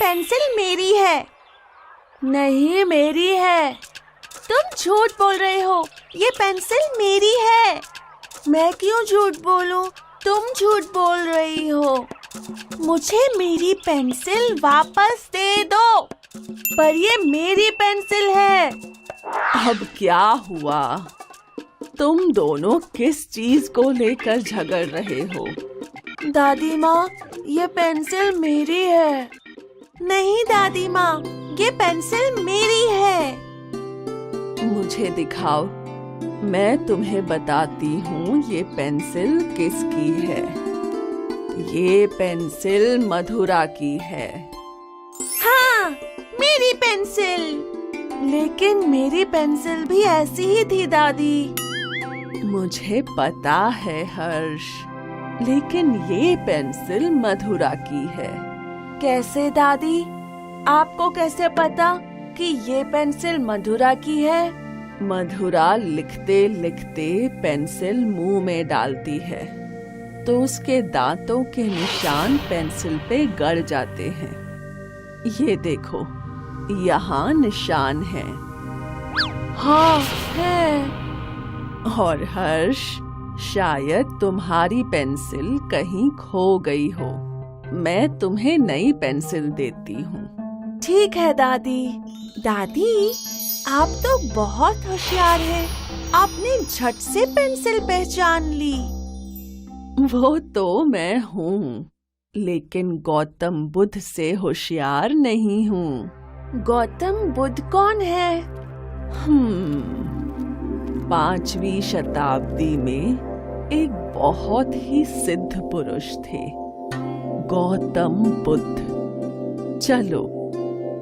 Pencil मेरी है। नहीं, मेरी है। तुम झूठ बोल रहे हो। ये पेंसिल मेरी है। मैं क्यों झूठ बोलूं? तुम झूठ बोल रही हो। मुझे मेरी पेंसिल वापस दे दो। पर ये मेरी पेंसिल है। अब क्या हुआ? तुम दोनों किस चीज को लेकर झगड़ रहे हो? दादी माँ, ये पेंसिल मेरी है। नहीं दादी माँ, ये पेंसिल मेरी है। मुझे दिखाओ, मैं तुम्हें बताती हूँ ये पेंसिल किसकी है। ये पेंसिल मधुरा की है। हाँ, मेरी पेंसिल। लेकिन मेरी पेंसिल भी ऐसी ही थी दादी। मुझे पता है हर्ष, लेकिन ये पेंसिल मधुरा की है। कैसे दादी? आपको कैसे पता कि ये पेंसिल मधुरा की है? मधुरा लिखते लिखते पेंसिल मुंह में डालती है तो उसके दांतों के निशान पेंसिल पे गड़ जाते हैं। ये देखो, यहाँ निशान है। हाँ है। और हर्ष, शायद तुम्हारी पेंसिल कहीं खो गई हो। मैं तुम्हें नई पेंसिल देती हूँ। ठीक है दादी। दादी, आप तो बहुत होशियार हैं। आपने झट से पेंसिल पहचान ली। वो तो मैं हूँ, लेकिन गौतम बुद्ध से होशियार नहीं हूँ। गौतम बुद्ध कौन है? 5वीं शताब्दी में एक बहुत ही सिद्ध पुरुष थे, गौतम बुद्ध। चलो,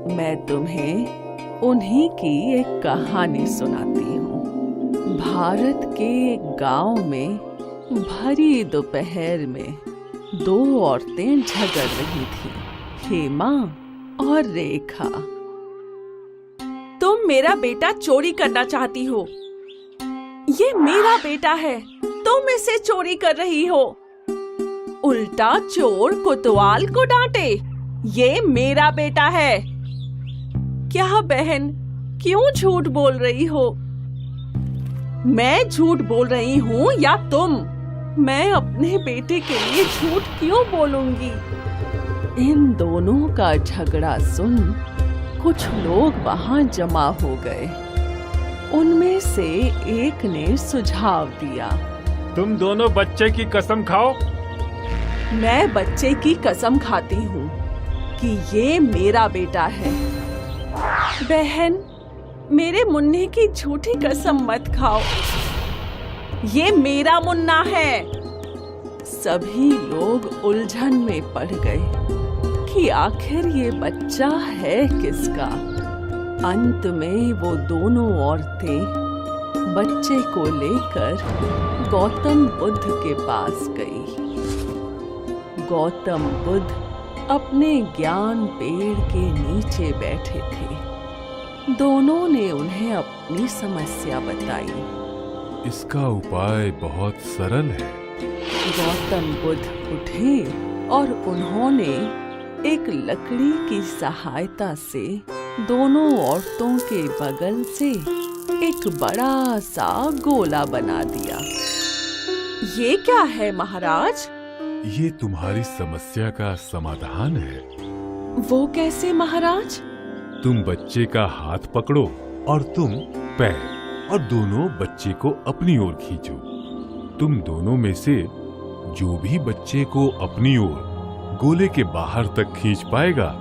मैं तुम्हें उन्हीं की एक कहानी सुनाती हूँ। भारत के एक गांव में भरी दोपहर में 2 औरतें झगड़ रही थीं, हेमा और रेखा। तुम मेरा बेटा चोरी करना चाहती हो। ये मेरा बेटा है, तुम इसे चोरी कर रही हो। उल्टा चोर कोतवाल को डांटे। ये मेरा बेटा है। क्या बहन, क्यों झूठ बोल रही हो? मैं झूठ बोल रही हूँ या तुम? मैं अपने बेटे के लिए झूठ क्यों बोलूंगी? इन दोनों का झगड़ा सुन कुछ लोग वहां जमा हो गए। उनमें से एक ने सुझाव दिया, तुम दोनों बच्चे की कसम खाओ। मैं बच्चे की कसम खाती हूँ कि ये मेरा बेटा है। बहन, मेरे मुन्ने की झूठी कसम मत खाओ। ये मेरा मुन्ना है। सभी लोग उलझन में पड़ गए कि आखिर ये बच्चा है किसका। अंत में वो दोनों औरतें बच्चे को लेकर गौतम बुद्ध के पास गई। गौतम बुद्ध अपने ज्ञान पेड़ के नीचे बैठे थे। दोनों ने उन्हें अपनी समस्या बताई। इसका उपाय बहुत सरल है। गौतम बुद्ध उठे और उन्होंने एक लकड़ी की सहायता से दोनों औरतों के बगल से एक बड़ा सा गोला बना दिया। ये क्या है महाराज? ये तुम्हारी समस्या का समाधान है। वो कैसे महाराज? तुम बच्चे का हाथ पकड़ो और तुम पैर, और दोनों बच्चे को अपनी ओर खींचो। तुम दोनों में से जो भी बच्चे को अपनी ओर गोले के बाहर तक खींच पाएगा,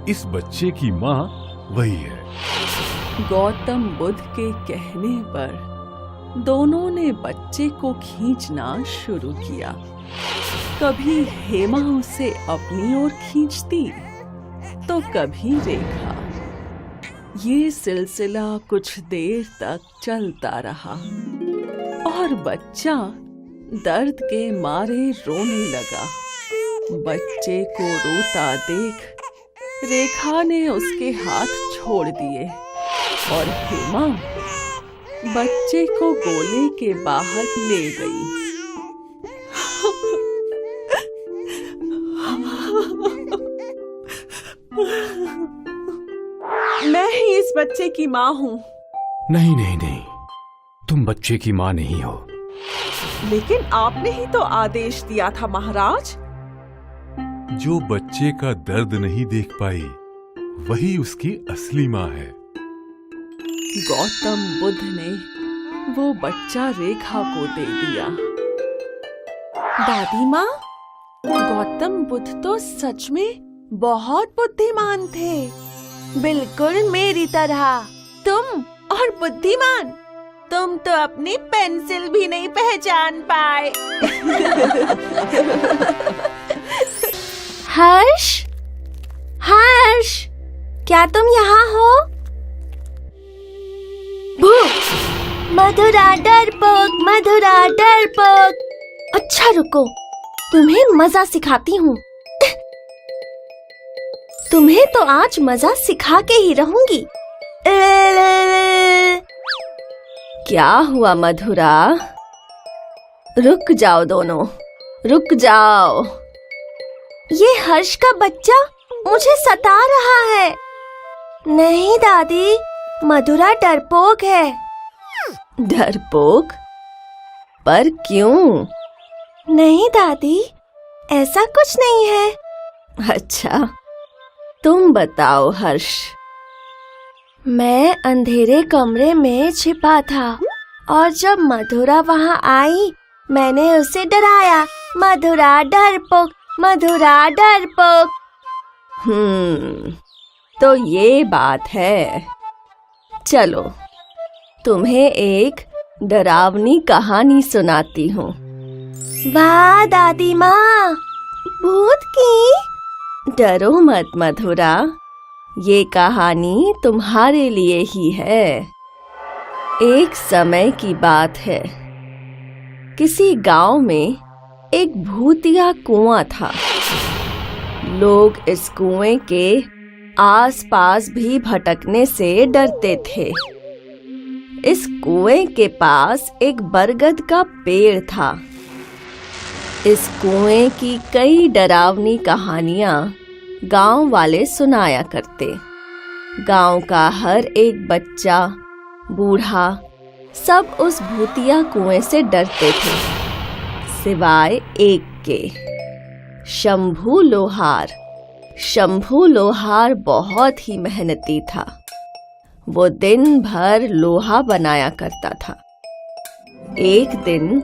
इस बच्चे की माँ वही है। गौतम बुद्ध के कहने पर दोनों ने बच्चे को खींचना शुरू किया। कभी हेमा उसे अपनी ओर खींचती तो कभी रेखा। ये सिलसिला कुछ देर तक चलता रहा और बच्चा दर्द के मारे रोने लगा। बच्चे को रोता देख रेखा ने उसके हाथ छोड़ दिए और हेमा बच्चे को गोले के बाहर ले गई। बच्चे की माँ हूँ। नहीं नहीं नहीं, तुम बच्चे की माँ नहीं हो। लेकिन आपने ही तो आदेश दिया था महाराज। जो बच्चे का दर्द नहीं देख पाई वही उसकी असली माँ है। गौतम बुद्ध ने वो बच्चा रेखा को दे दिया। दादी माँ, गौतम बुद्ध तो सच में बहुत बुद्धिमान थे, बिल्कुल मेरी तरह। तुम और बुद्धिमान, तुम तो अपनी पेंसिल भी नहीं पहचान पाए। हर्ष, हर्ष, क्या तुम यहाँ हो? भूख, मधुरा डरपोक, मधुरा डरपोक। अच्छा रुको, तुम्हें मजा सिखाती हूँ। तुम्हें तो आज मजा सिखा के ही रहूंगी। क्या हुआ मधुरा? रुक जाओ दोनों, रुक जाओ। ये हर्ष का बच्चा मुझे सता रहा है। नहीं दादी, मधुरा डरपोक है। डरपोक? पर क्यों? नहीं दादी, ऐसा कुछ नहीं है। अच्छा, तुम बताओ हर्ष। मैं अंधेरे कमरे में छिपा था और जब मधुरा वहां आई, मैंने उसे डराया। मधुरा डरपोक, मधुरा डरपोक। तो ये बात है। चलो, तुम्हें एक डरावनी कहानी सुनाती हूँ। वाह दादी माँ, भूत की? डरो मत मधुरा, ये कहानी तुम्हारे लिए ही है। एक समय की बात है। किसी गांव में एक भूतिया कुआं था। लोग इस कुएं के आसपास भी भटकने से डरते थे। इस कुएं के पास एक बरगद का पेड़ था। इस कुएं की कई डरावनी कहानियां गांव वाले सुनाया करते। गांव का हर एक बच्चा, बूढ़ा, सब उस भूतिया कुएं से डरते थे, सिवाय एक के, शंभू लोहार। शंभू लोहार बहुत ही मेहनती था। वो दिन भर लोहा बनाया करता था। एक दिन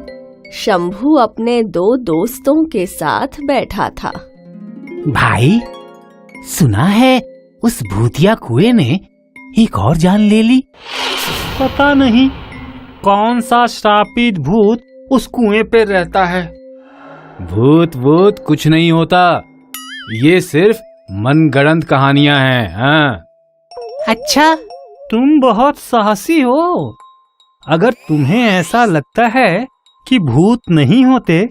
शंभू अपने दो दोस्तों के साथ बैठा था। भाई, सुना है उस भूतिया कुएं ने एक और जान ले ली। पता नहीं कौन सा श्रापित भूत उस कुएं पे रहता है। भूत वूत कुछ नहीं होता, ये सिर्फ मनगढ़ंत कहानियां हैं। हाँ। अच्छा, तुम बहुत साहसी हो। अगर तुम्हें ऐसा लगता है कि भूत नहीं होते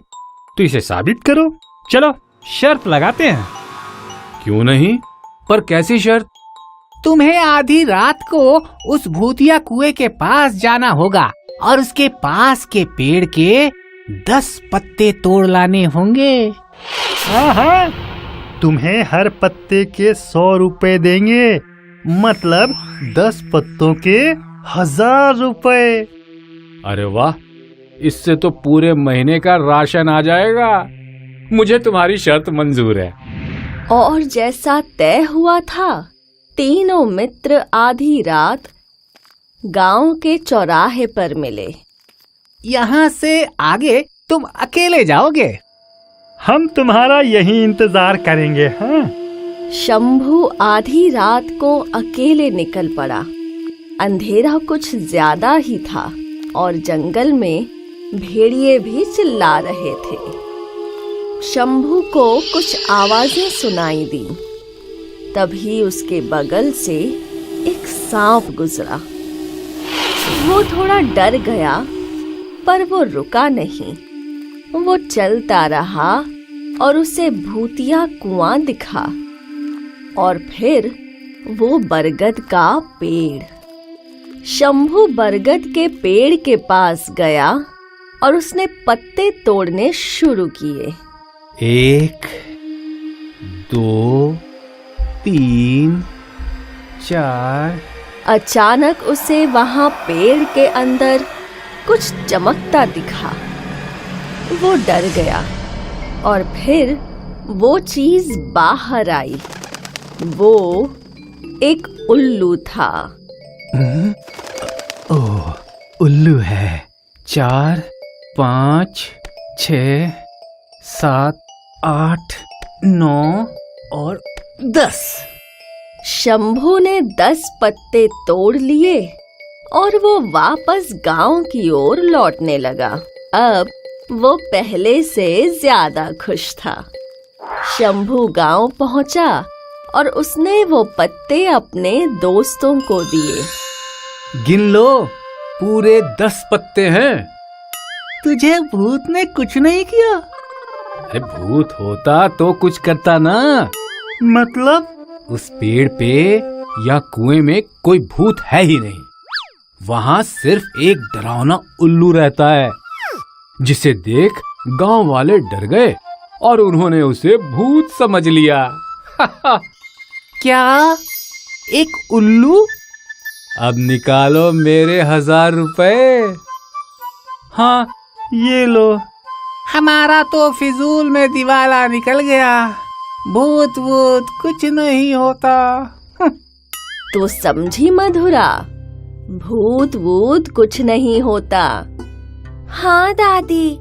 तो इसे साबित करो। चलो शर्त लगाते हैं। क्यों नहीं, पर कैसी शर्त? तुम्हें आधी रात को उस भूतिया कुएं के पास जाना होगा और उसके पास के पेड़ के 10 पत्ते तोड़ लाने होंगे। हाँ, तुम्हें हर पत्ते के 100 रुपए देंगे, मतलब 10 पत्तों के 1000 रुपए। अरे वाह, इससे तो पूरे महीने का राशन आ जाएगा। मुझे तुम्हारी शर्त मंजूर है। और जैसा तय हुआ था, तीनों मित्र आधी रात गांव के चौराहे पर मिले। यहाँ से आगे तुम अकेले जाओगे? हम तुम्हारा यही इंतजार करेंगे। हाँ। शंभू आधी रात को अकेले निकल पड़ा। अंधेरा कुछ ज्यादा ही था और जंगल में भेड़िए भी चिल्ला रहे थे। शंभू को कुछ आवाजें सुनाई दी। तभी उसके बगल से एक सांप गुजरा। वो थोड़ा डर गया, पर वो रुका नहीं। वो चलता रहा और उसे भूतिया कुआं दिखा और फिर वो बरगद का पेड़। शंभू बरगद के पेड़ के पास गया और उसने पत्ते तोड़ने शुरू किए। 1, 2, 3, 4, अचानक उसे वहां पेड़ के अंदर कुछ चमकता दिखा। वो डर गया और फिर वो चीज बाहर आई। वो एक उल्लू था। ओह, उल्लू है। 4, 5, 6, 7, 8, 9 और 10। शंभू ने 10 पत्ते तोड़ लिए और वो वापस गांव की ओर लौटने लगा। अब वो पहले से ज्यादा खुश था। शंभू गांव पहुंचा और उसने वो पत्ते अपने दोस्तों को दिए। गिन लो, पूरे 10 पत्ते हैं। तुझे भूत ने कुछ नहीं किया? अरे भूत होता तो कुछ करता ना। मतलब? उस पेड़ पे या कुएं में कोई भूत है ही नहीं। वहां सिर्फ एक डरावना उल्लू रहता है, जिसे देख गांव वाले डर गए और उन्होंने उसे भूत समझ लिया। क्या? एक उल्लू? अब निकालो मेरे 1000 रुपए। हाँ, ये लो। हमारा तो फिजूल में दिवाला निकल गया। भूत वूत कुछ नहीं होता। तो समझी मधुरा, भूत वूत कुछ नहीं होता। हाँ दादी,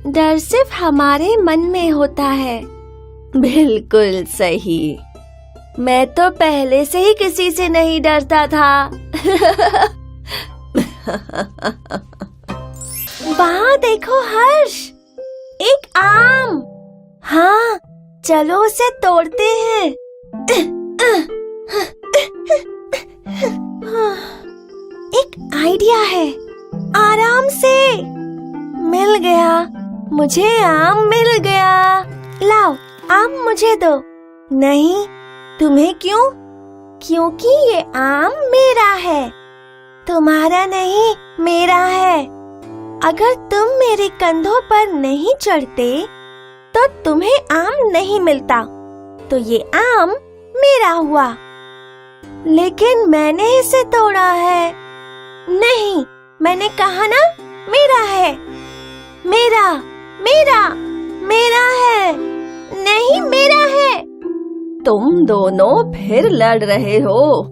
डर सिर्फ हमारे मन में होता है। बिल्कुल सही। मैं तो पहले से ही किसी से नहीं डरता था। वहाँ देखो हर्ष, एक आम। हाँ, चलो उसे तोड़ते हैं। एक आइडिया है, आराम से। मिल गया, मुझे आम मिल गया। लाओ, आम मुझे दो। नहीं, तुम्हें क्यों? क्योंकि ये आम मेरा है। तुम्हारा नहीं, मेरा है। अगर तुम मेरे कंधों पर नहीं चढ़ते तो तुम्हें आम नहीं मिलता। तो ये आम मेरा हुआ। लेकिन मैंने इसे तोड़ा है। नहीं, मैंने कहा ना, मेरा है। मेरा, मेरा, मेरा है। नहीं, मेरा है। तुम दोनों फिर लड़ रहे हो।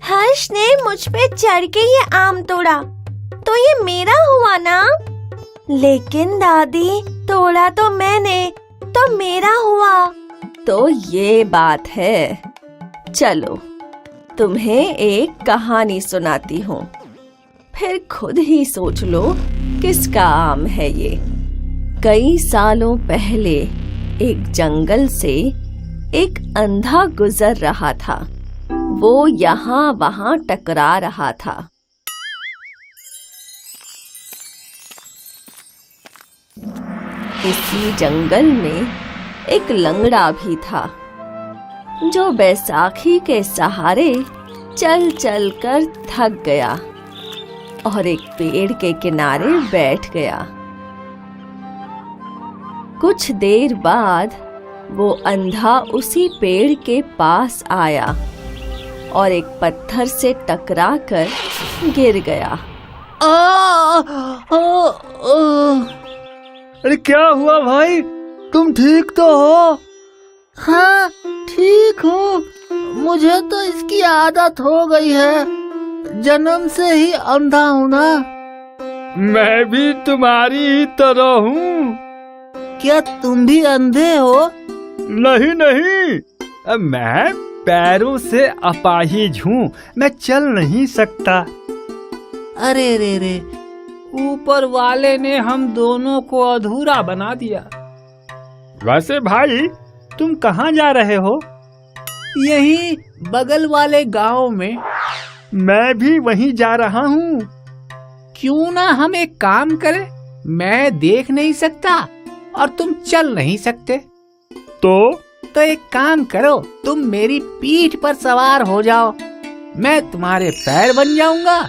हर्ष ने मुझ पे चढ़ के ये आम तोड़ा, तो ये मेरा हुआ ना। लेकिन दादी, तोड़ा तो मैंने, तो मेरा हुआ। तो ये बात है। चलो, तुम्हें एक कहानी सुनाती हूँ, फिर खुद ही सोच लो किसका आम है ये। कई सालों पहले एक जंगल से एक अंधा गुजर रहा था। वो यहाँ वहाँ टकरा रहा था। इसी जंगल में एक लंगड़ा भी था, जो बैसाखी के सहारे चल चल कर थक गया और एक पेड़ के किनारे बैठ गया। कुछ देर बाद वो अंधा उसी पेड़ के पास आया और एक पत्थर से टकराकर गिर गया। अरे क्या हुआ भाई, तुम ठीक तो हो? हाँ, ठीक हूँ। मुझे तो इसकी आदत हो गई है। जन्म से ही अंधा हूँ ना। मैं भी तुम्हारी ही तरह हूँ। क्या तुम भी अंधे हो? नहीं नहीं, मैं पैरों से अपाहिज हूँ, मैं चल नहीं सकता। अरे रे रे, ऊपर वाले ने हम दोनों को अधूरा बना दिया। वैसे भाई, तुम कहाँ जा रहे हो? यही बगल वाले गांव में। मैं भी वहीं जा रहा हूँ। क्यों ना हम एक काम करें? मैं देख नहीं सकता और तुम चल नहीं सकते। तो एक काम करो, तुम मेरी पीठ पर सवार हो जाओ। मैं तुम्हारे पैर बन जाऊंगा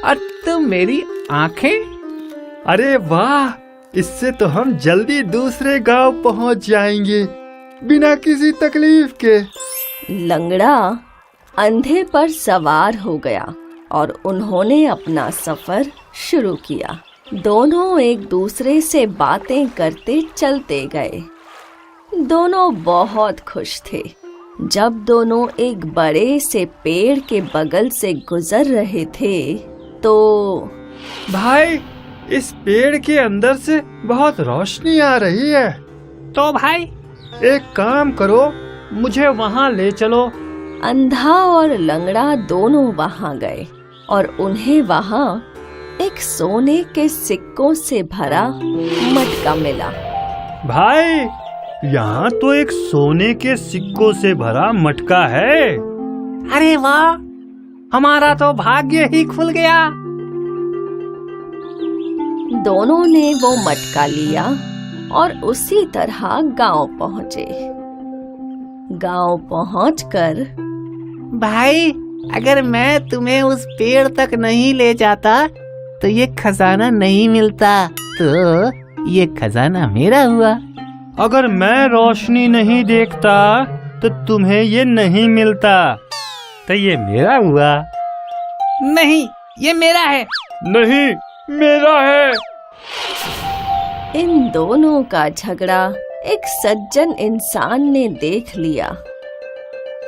और तुम मेरी आंखें। अरे वाह, इससे तो हम जल्दी दूसरे गांव पहुंच जाएंगे बिना किसी तकलीफ के। लंगड़ा अंधे पर सवार हो गया और उन्होंने अपना सफर शुरू किया। दोनों एक दूसरे से बातें करते चलते गए। दोनों बहुत खुश थे। जब दोनों एक बड़े से पेड़ के बगल से गुजर रहे थे तो भाई, इस पेड़ के अंदर से बहुत रोशनी आ रही है। तो भाई एक काम करो, मुझे वहाँ ले चलो। अंधा और लंगड़ा दोनों वहां गए और उन्हें वहां एक सोने के सिक्कों से भरा मटका मिला। भाई, यहाँ तो एक सोने के सिक्कों से भरा मटका है। अरे वाह, हमारा तो भाग्य ही खुल गया। दोनों ने वो मटका लिया और उसी तरह गांव पहुंचे। गांव पहुंचकर भाई, अगर मैं तुम्हें उस पेड़ तक नहीं ले जाता तो ये खजाना नहीं मिलता। तो ये खजाना मेरा हुआ। अगर मैं रोशनी नहीं देखता तो तुम्हें ये नहीं मिलता। तो ये मेरा हुआ। नहीं, ये मेरा है। नहीं, मेरा है। इन दोनों का झगड़ा एक सज्जन इंसान ने देख लिया।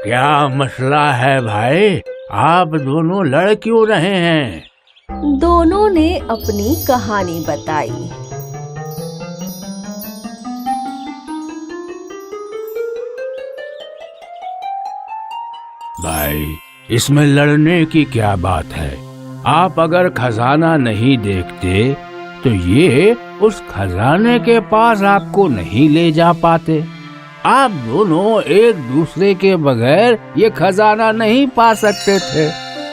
क्या मसला है भाई? आप दोनों लड़ क्यों रहे हैं? दोनों ने अपनी कहानी बताई। भाई, इसमें लड़ने की क्या बात है? आप अगर खजाना नहीं देखते तो ये उस खजाने के पास आपको नहीं ले जा पाते। आप दोनों एक दूसरे के बगैर ये खजाना नहीं पा सकते थे।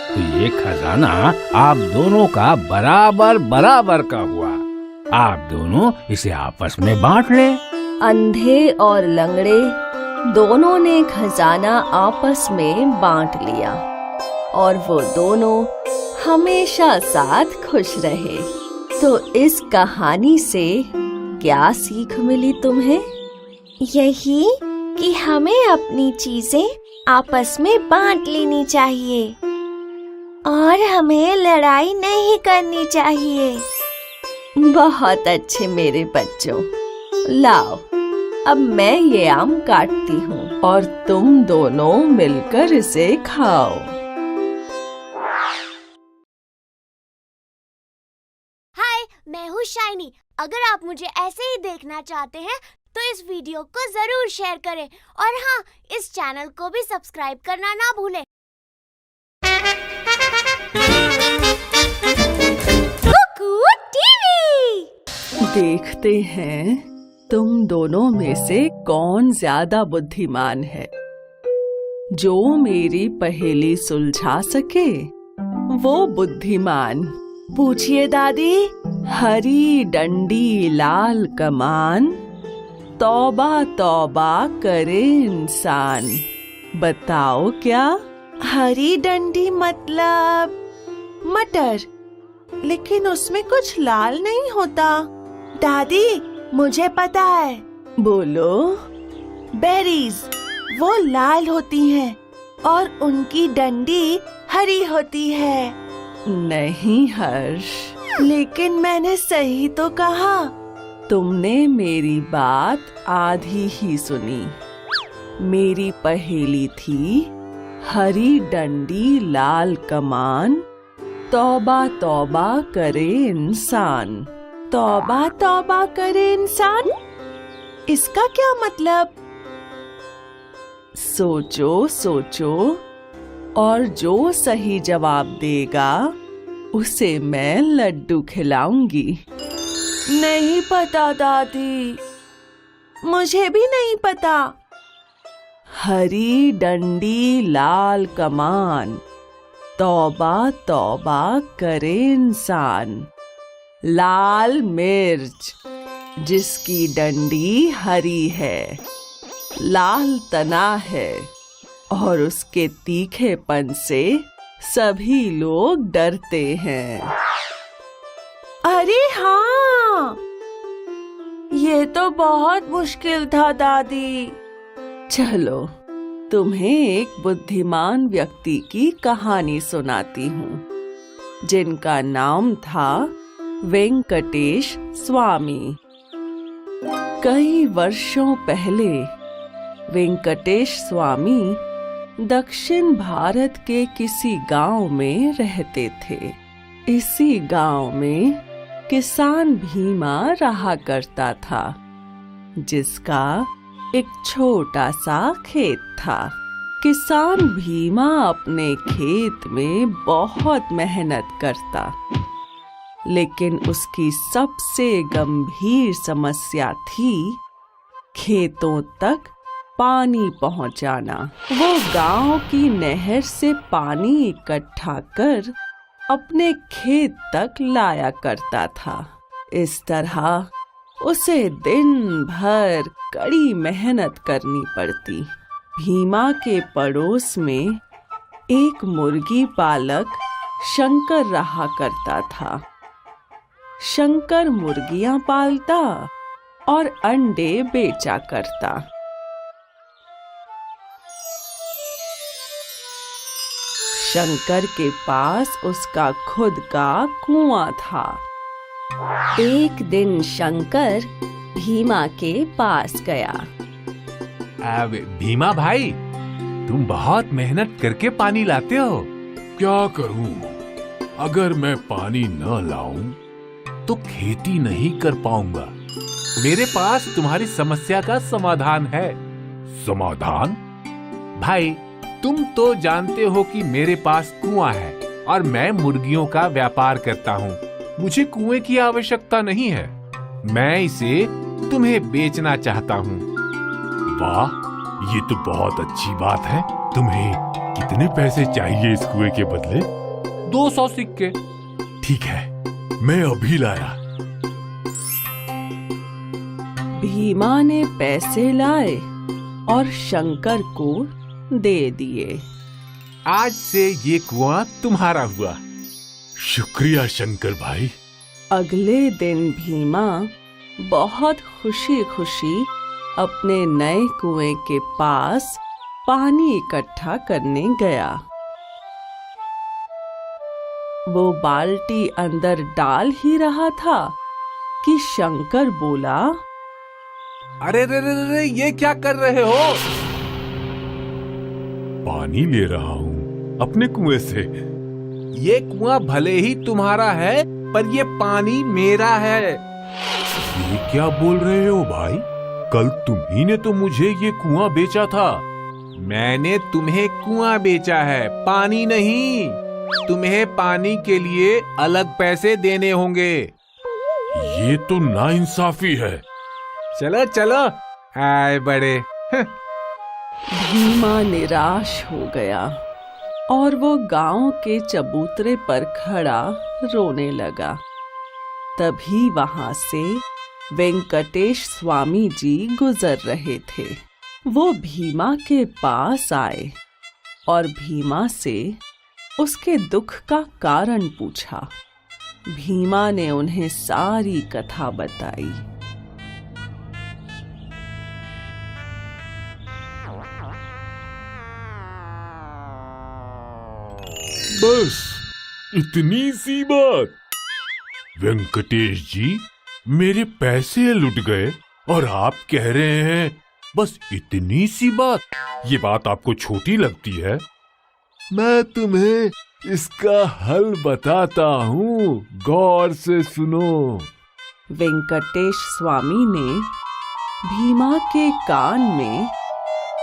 तो ये खजाना आप दोनों का बराबर बराबर का हुआ। आप दोनों इसे आपस में बांट लें। अंधे और लंगड़े दोनों ने खजाना आपस में बांट लिया और वो दोनों हमेशा साथ खुश रहे। तो इस कहानी से क्या सीख मिली तुम्हें? यही कि हमें अपनी चीजें आपस में बांट लेनी चाहिए और हमें लड़ाई नहीं करनी चाहिए। बहुत अच्छे मेरे बच्चों। लाओ, अब मैं ये आम काटती हूँ और तुम दोनों मिलकर इसे खाओ। हाय, मैं हूँ शाइनी। अगर आप मुझे ऐसे ही देखना चाहते हैं तो इस वीडियो को जरूर शेयर करें और हाँ, इस चैनल को भी सब्सक्राइब करना ना भूलें। कुकू टीवी। देखते हैं तुम दोनों में से कौन ज्यादा बुद्धिमान है। जो मेरी पहेली सुलझा सके वो बुद्धिमान। पूछिए दादी। हरी डंडी लाल कमान, तौबा तौबा करे इंसान। बताओ क्या? हरी डंडी मतलब मटर, लेकिन उसमें कुछ लाल नहीं होता। दादी, मुझे पता है। बोलो। बेरीज, वो लाल होती हैं और उनकी डंडी हरी होती है। नहीं हर्ष, लेकिन मैंने सही तो कहा। तुमने मेरी बात आधी ही सुनी। मेरी पहेली थी हरी डंडी लाल कमान, तौबा तौबा करे इंसान। तौबा तौबा करे इंसान, इसका क्या मतलब? सोचो सोचो, और जो सही जवाब देगा उसे मैं लड्डू खिलाऊंगी। नहीं पता दादी, मुझे भी नहीं पता। हरी डंडी लाल कमान, तौबा तौबा करे इंसान। लाल मिर्च, जिसकी डंडी हरी है, लाल तना है और उसके तीखेपन से सभी लोग डरते हैं। अरे हाँ, ये तो बहुत मुश्किल था दादी। चलो तुम्हें एक बुद्धिमान व्यक्ति की कहानी सुनाती हूँ, जिनका नाम था वेंकटेश स्वामी। कई वर्षों पहले वेंकटेश स्वामी दक्षिण भारत के किसी गांव में रहते थे। इसी गांव में किसान भीमा रहा करता था, जिसका एक छोटा सा खेत था। किसान भीमा अपने खेत में बहुत मेहनत करता, लेकिन उसकी सबसे गंभीर समस्या थी खेतों तक पानी पहुंचाना। वो गांव की नहर से पानी इकट्ठा कर अपने खेत तक लाया करता था। इस तरह उसे दिन भर कड़ी मेहनत करनी पड़ती। भीमा के पड़ोस में एक मुर्गी पालक शंकर रहा करता था। शंकर मुर्गियां पालता और अंडे बेचा करता। शंकर के पास उसका खुद का कुआं था। एक दिन शंकर भीमा के पास गया। अब भीमा भाई, तुम बहुत मेहनत करके पानी लाते हो। क्या करूं? अगर मैं पानी न लाऊं तो खेती नहीं कर पाऊंगा। मेरे पास तुम्हारी समस्या का समाधान है। समाधान? भाई, तुम तो जानते हो कि मेरे पास कुआं है और मैं मुर्गियों का व्यापार करता हूँ। मुझे कुएं की आवश्यकता नहीं है। मैं इसे तुम्हें बेचना चाहता हूँ। वाह, ये तो बहुत अच्छी बात है। तुम्हें कितने पैसे चाहिए इस कुएं के बदले? 200 सिक्के। ठीक है, मैं अभी लाया। भीमा ने पैसे लाए और शंकर को दे दिए। आज से ये कुआं तुम्हारा हुआ। शुक्रिया शंकर भाई। अगले दिन भीमा बहुत खुशी खुशी अपने नए कुएं के पास पानी इकट्ठा करने गया। वो बाल्टी अंदर डाल ही रहा था कि शंकर बोला, अरे रे रे रे, ये क्या कर रहे हो? पानी ले रहा हूँ अपने कुएं से। ये कुआं भले ही तुम्हारा है, पर ये पानी मेरा है। ये क्या बोल रहे हो भाई? कल तुम्ही ने तो मुझे ये कुआं बेचा था। मैंने तुम्हें कुआं बेचा है, पानी नहीं। तुम्हें पानी के लिए अलग पैसे देने होंगे। ये तो नाइंसाफी है। चलो चलो, आए बड़े। भीमा निराश हो गया और वो गांव के चबूतरे पर खड़ा रोने लगा। तभी वहां से वेंकटेश स्वामी जी गुजर रहे थे। वो भीमा के पास आए और भीमा से उसके दुख का कारण पूछा। भीमा ने उन्हें सारी कथा बताई। बस इतनी सी बात? वेंकटेश जी, मेरे पैसे लुट गए और आप कह रहे हैं बस इतनी सी बात? ये बात आपको छोटी लगती है? मैं तुम्हें इसका हल बताता हूँ, गौर से सुनो। वेंकटेश स्वामी ने भीमा के कान में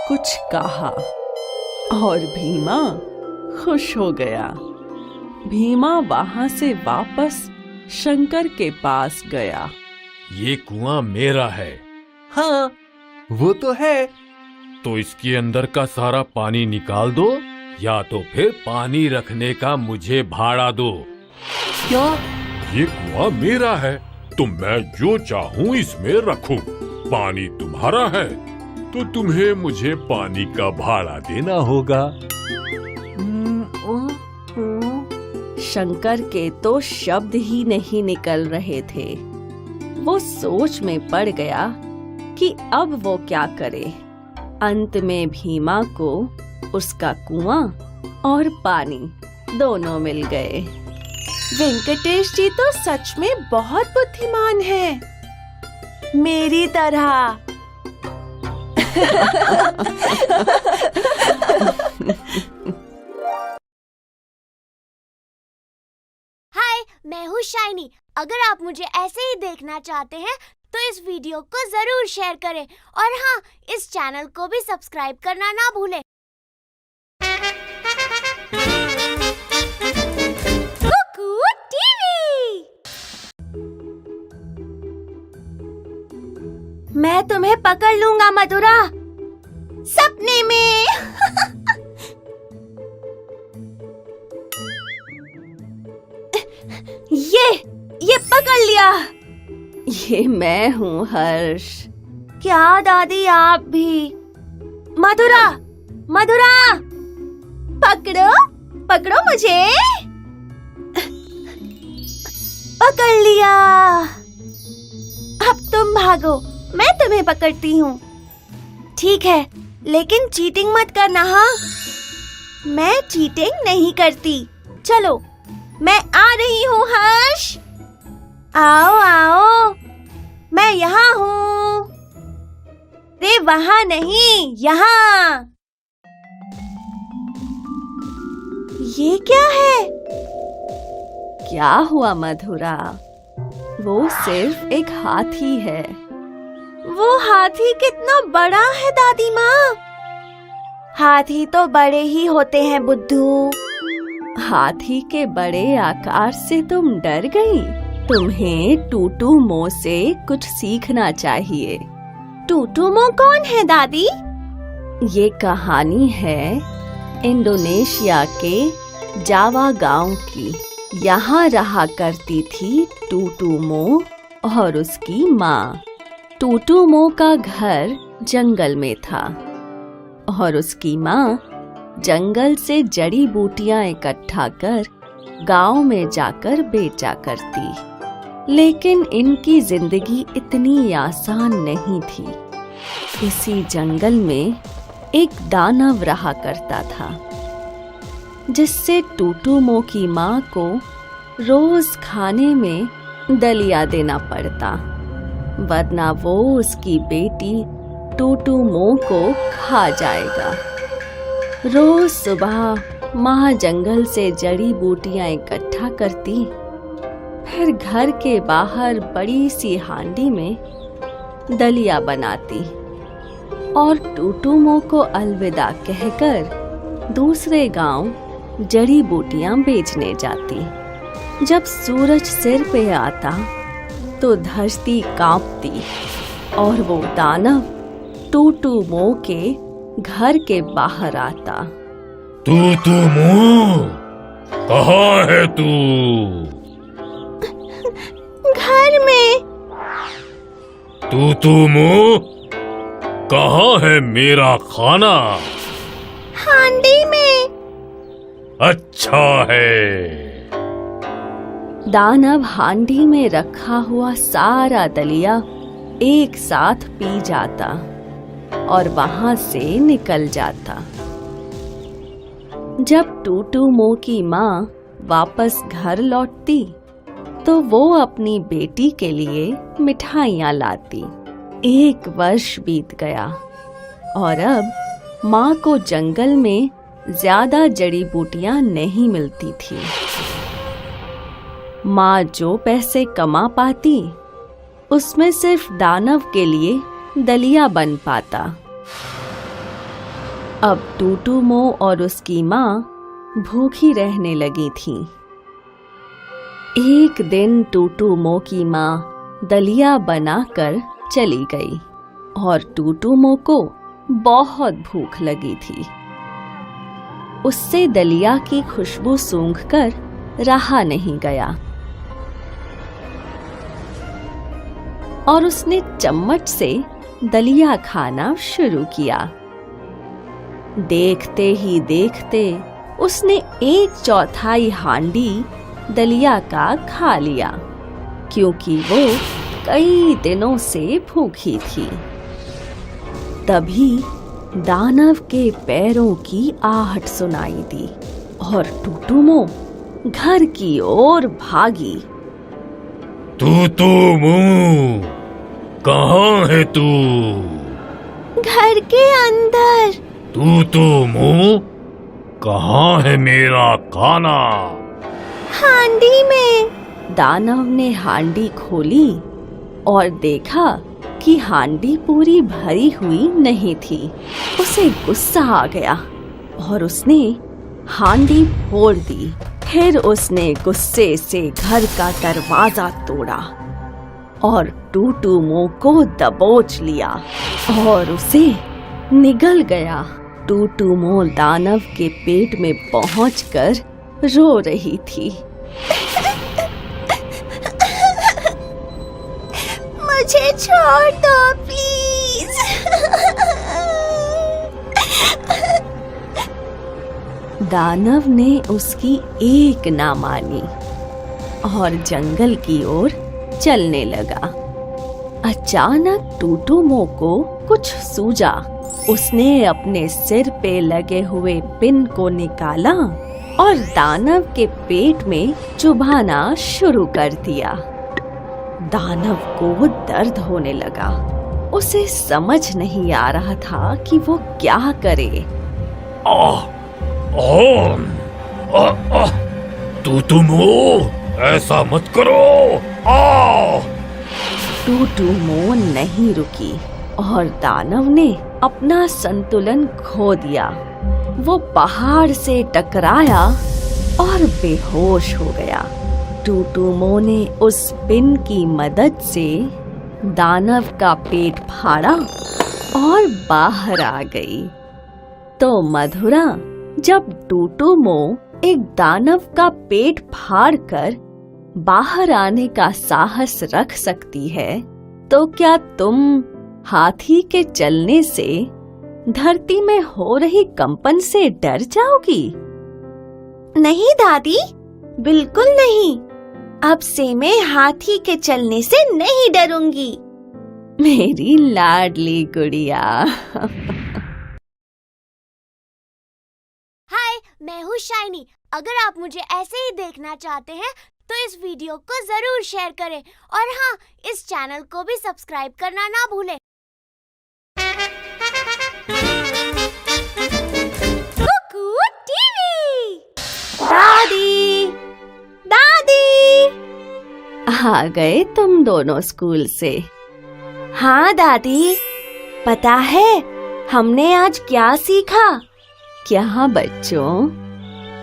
कुछ कहा और भीमा खुश हो गया। भीमा वहां से वापस शंकर के पास गया। ये कुआं मेरा है। हाँ, वो तो है। तो इसके अंदर का सारा पानी निकाल दो, या तो फिर पानी रखने का मुझे भाड़ा दो। क्या? ये कुआं मेरा है तो मैं जो चाहूँ इसमें रखूं। पानी तुम्हारा है तो तुम्हें मुझे पानी का भाड़ा देना होगा। शंकर के तो शब्द ही नहीं निकल रहे थे। वो सोच में पड़ गया कि अब वो क्या करे। अंत में भीमा को उसका कुआं और पानी दोनों मिल गए। वेंकटेश जी तो सच में बहुत बुद्धिमान हैं, मेरी तरह। हाय, मैं हूँ शाइनी। अगर आप मुझे ऐसे ही देखना चाहते हैं तो इस वीडियो को जरूर शेयर करें और हाँ, इस चैनल को भी सब्सक्राइब करना ना भूलें। कुकू टीवी। मैं तुम्हें पकड़ लूंगा मधुरा, सपने में। ये पकड़ लिया। ये मैं हूँ हर्ष। क्या दादी, आप भी? मधुरा, मधुरा, पकड़ो, पकड़ो मुझे। पकड़ लिया। अब तुम भागो, मैं तुम्हें पकड़ती हूँ। ठीक है, लेकिन चीटिंग मत करना। हाँ, मैं चीटिंग नहीं करती। चलो, मैं आ रही हूँ हर्ष। आओ आओ, मैं यहाँ हूँ। रे वहाँ नहीं, यहाँ। ये क्या है? क्या हुआ मधुरा? वो सिर्फ एक हाथी है। वो हाथी कितना बड़ा है दादी माँ? हाथी तो बड़े ही होते हैं बुद्धू। हाथी के बड़े आकार से तुम डर गई? तुम्हें टूटूमो से कुछ सीखना चाहिए। टूटूमो कौन है दादी? ये कहानी है इंडोनेशिया के जावा गांव की। यहाँ रहा करती थी टूटूमो और उसकी माँ। टूटूमो का घर जंगल में था और उसकी माँ जंगल से जड़ी बूटियां इकट्ठा कर गांव में जाकर बेचा करती। लेकिन इनकी जिंदगी इतनी आसान नहीं थी। इसी जंगल में एक दानव रहा करता था, जिससे टूटूमो की माँ को रोज खाने में दलिया देना पड़ता, वरना वो उसकी बेटी टूटूमो को खा जाएगा। रोज सुबह माँ जंगल से जड़ी बूटियां इकट्ठा करती, फिर घर के बाहर बड़ी सी हांडी में दलिया बनाती और टूटूमो को अलविदा कहकर दूसरे गांव जड़ी बूटियां बेचने जाती। जब सूरज सिर पे आता तो धरती कांपती और वो दानव टूटूमो के घर के बाहर आता। टूटूमो, कहाँ है तू? घर में। टूटूमो, कहाँ है मेरा खाना? हांडी में। अच्छा है। दानव हांडी में रखा हुआ सारा दलिया एक साथ पी जाता और वहां से निकल जाता। जब टूटूमो की माँ वापस घर लौटती तो वो अपनी बेटी के लिए मिठाइयाँ लाती। 1 वर्ष बीत गया और अब माँ को जंगल में ज्यादा जड़ी बूटियाँ नहीं मिलती थी। माँ जो पैसे कमा पाती उसमें सिर्फ दानव के लिए दलिया बन पाता। अब टूटूमो और उसकी माँ भूखी रहने लगी थी। एक दिन टूटूमो की माँ दलिया बनाकर चली गई और टूटूमो को बहुत भूख लगी थी। उससे दलिया की खुशबू सूंघकर रहा नहीं गया और उसने चम्मच से दलिया खाना शुरू किया। देखते ही देखते उसने 1/4 हांडी दलिया का खा लिया, क्योंकि वो कई दिनों से भूखी थी। तभी दानव के पैरों की आहट सुनाई दी और टूटूमो घर की ओर भागी। तू मुंह, कहाँ है तू? घर के अंदर। तू मुंह, कहाँ है मेरा खाना? हांडी में। दानव ने हांडी खोली और देखा कि हांडी पूरी भरी हुई नहीं थी। उसे गुस्सा आ गया और उसने हांडी फोड़ दी। फिर उसने गुस्से से घर का दरवाजा तोड़ा और टूटूमो को दबोच लिया और उसे निगल गया। टूटूमो दानव के पेट में पहुंचकर रो रही थी। मुझे छोड़ दो प्लीज। दानव ने उसकी एक ना मानी और जंगल की ओर चलने लगा। अचानक टूटूमो को कुछ सूझा। उसने अपने सिर पे लगे हुए पिन को निकाला और दानव के पेट में चुभाना शुरू कर दिया। दानव को दर्द होने लगा। उसे समझ नहीं आ रहा था कि वो क्या करे। टूटूमो, ऐसा मत करो। टूटूमो नहीं रुकी और दानव ने अपना संतुलन खो दिया। वो पहाड़ से टकराया और बेहोश हो गया। टूटूमो ने उस पिन की मदद से दानव का पेट फाड़ा और बाहर आ गई। तो मधुरा, जब टूटूमो एक दानव का पेट फाड़कर बाहर आने का साहस रख सकती है, तो क्या तुम हाथी के चलने से धरती में हो रही कंपन से डर जाओगी? नहीं दादी, बिल्कुल नहीं। अब से मैं हाथी के चलने से नहीं डरूंगी। मेरी लाडली गुड़िया। हाय, मैं हूँ शाइनी। अगर आप मुझे ऐसे ही देखना चाहते हैं तो इस वीडियो को जरूर शेयर करें और हाँ, इस चैनल को भी सब्सक्राइब करना ना भूलें। कुकू टीवी। दादी, दादी। आ गए तुम दोनों स्कूल से? हाँ दादी, पता है हमने आज क्या सीखा? क्या बच्चों?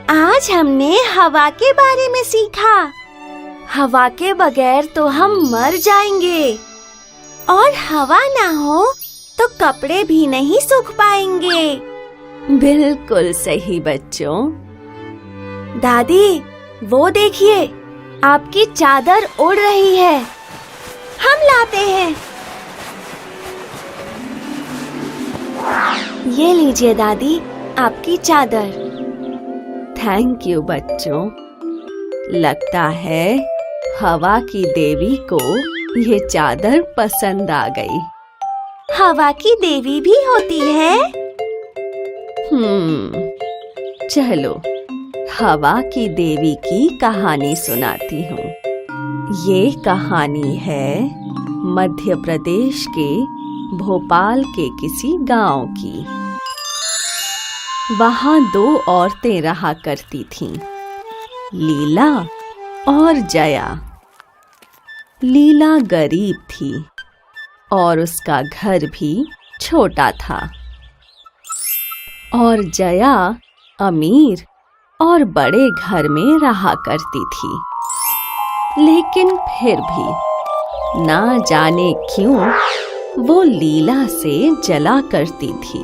आज हमने हवा के बारे में सीखा। हवा के बगैर तो हम मर जाएंगे और हवा ना हो तो कपड़े भी नहीं सूख पाएंगे। बिल्कुल सही बच्चों। दादी, वो देखिए, आपकी चादर उड़ रही है। हम लाते हैं। ये लीजिए दादी, आपकी चादर। थैंक यू बच्चों। लगता है हवा की देवी को ये चादर पसंद आ गई। हवा की देवी भी होती है? चलो हवा की देवी की कहानी सुनाती हूँ। ये कहानी है मध्य प्रदेश के भोपाल के किसी गांव की। वहाँ दो औरतें रहा करती थीं, लीला और जया। लीला गरीब थी और उसका घर भी छोटा था और जया अमीर और बड़े घर में रहा करती थी। लेकिन फिर भी ना जाने क्यों वो लीला से जला करती थी।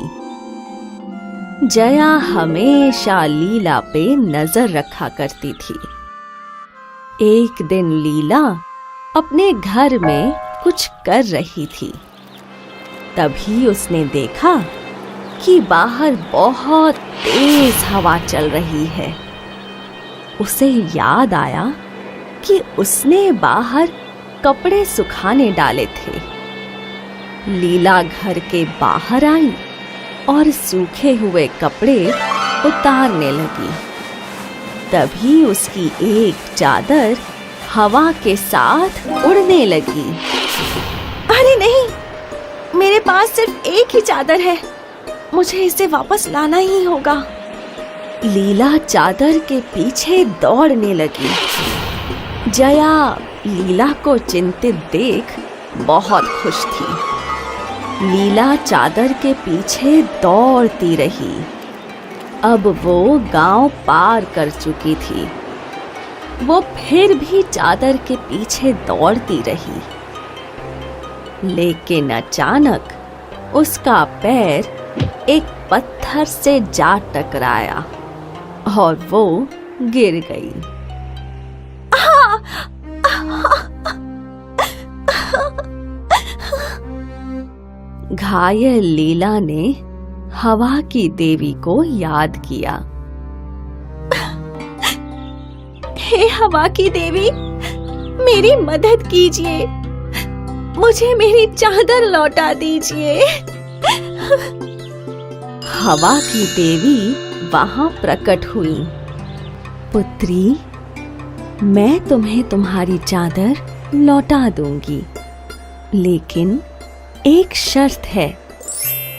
जया हमेशा लीला पे नजर रखा करती थी। एक दिन लीला अपने घर में कुछ कर रही थी। तभी उसने देखा कि बाहर बहुत तेज हवा चल रही है। उसे याद आया कि उसने बाहर कपड़े सुखाने डाले थे। लीला घर के बाहर आई और सूखे हुए कपड़े उतारने लगी। तभी उसकी एक चादर हवा के साथ उड़ने लगी। अरे नहीं, मेरे पास सिर्फ एक ही चादर है, मुझे इसे वापस लाना ही होगा। लीला चादर के पीछे दौड़ने लगी। जया लीला को चिंतित देख बहुत खुश थी। लीला चादर के पीछे दौड़ती रही। अब वो गांव पार कर चुकी थी। वो फिर भी चादर के पीछे दौड़ती रही, लेकिन अचानक उसका पैर एक पत्थर से जा टकराया और वो गिर गई। घायल लीला ने हवा की देवी को याद किया। हे हवा की देवी, मेरी मदद कीजिए, मुझे मेरी चादर लौटा दीजिए। हवा की देवी वहां प्रकट हुई। पुत्री, मैं तुम्हें तुम्हारी चादर लौटा दूंगी, लेकिन एक शर्त है।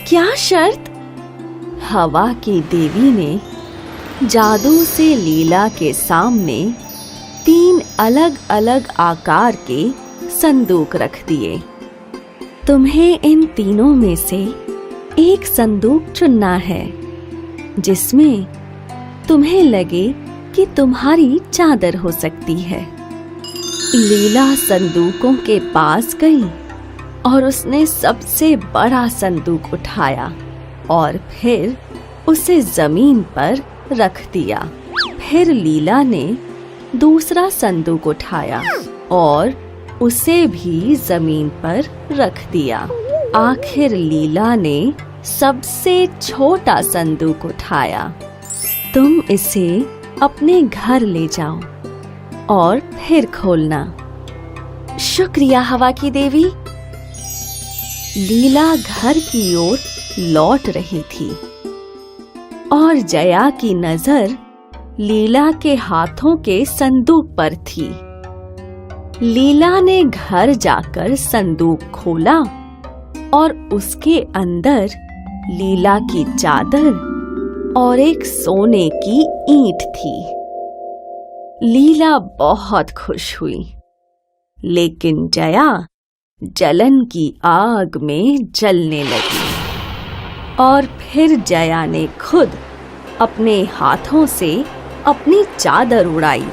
क्या शर्त? हवा की देवी ने जादू से लीला के सामने 3 अलग-अलग आकार के संदूक रख दिए। तुम्हें इन तीनों में से एक संदूक चुनना है, जिसमें तुम्हें लगे कि तुम्हारी चादर हो सकती है। लीला संदूकों के पास गई और उसने सबसे बड़ा संदूक उठाया और फिर उसे जमीन पर रख दिया। फिर लीला ने दूसरा संदूक उठाया और उसे भी जमीन पर रख दिया। आखिर लीला ने सबसे छोटा संदूक उठाया। तुम इसे अपने घर ले जाओ और फिर खोलना। शुक्रिया हवा की देवी। लीला घर की ओर लौट रही थी और जया की नजर लीला के हाथों के संदूक पर थी। लीला ने घर जाकर संदूक खोला और उसके अंदर लीला की चादर और एक सोने की ईंट थी। लीला बहुत खुश हुई, लेकिन जया जलन की आग में जलने लगी। और फिर जया ने खुद अपने हाथों से अपनी चादर उड़ाई।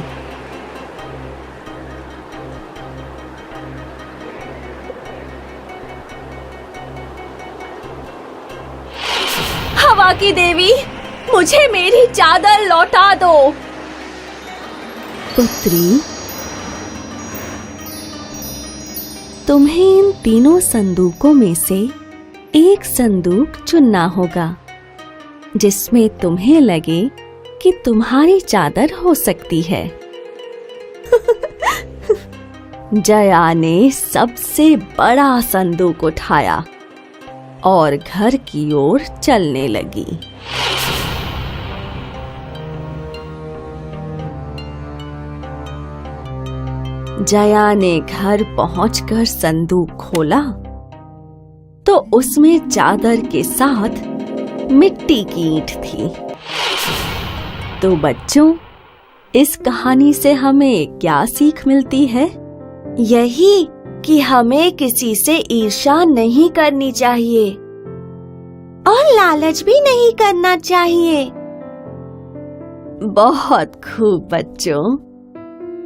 हवा की देवी, मुझे मेरी चादर लौटा दो। पुत्री, तुम्हें इन तीनों संदूकों में से एक संदूक चुनना होगा, जिसमें तुम्हें लगे कि तुम्हारी चादर हो सकती है। जया ने सबसे बड़ा संदूक उठाया और घर की ओर चलने लगी। जया ने घर पहुंचकर संदूक खोला तो उसमें चादर के साथ मिट्टी की ईंट थी। तो बच्चों, इस कहानी से हमें क्या सीख मिलती है? यही कि हमें किसी से ईर्ष्या नहीं करनी चाहिए और लालच भी नहीं करना चाहिए। बहुत खूब बच्चों,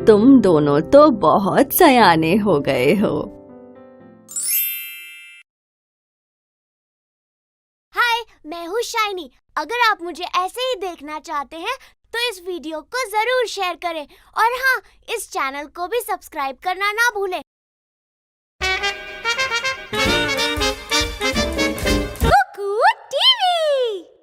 तुम दोनों तो बहुत सयाने हो गए हो। हाय, मैं हूँ शाइनी। अगर आप मुझे ऐसे ही देखना चाहते हैं तो इस वीडियो को जरूर शेयर करें और हाँ, इस चैनल को भी सब्सक्राइब करना ना भूलें।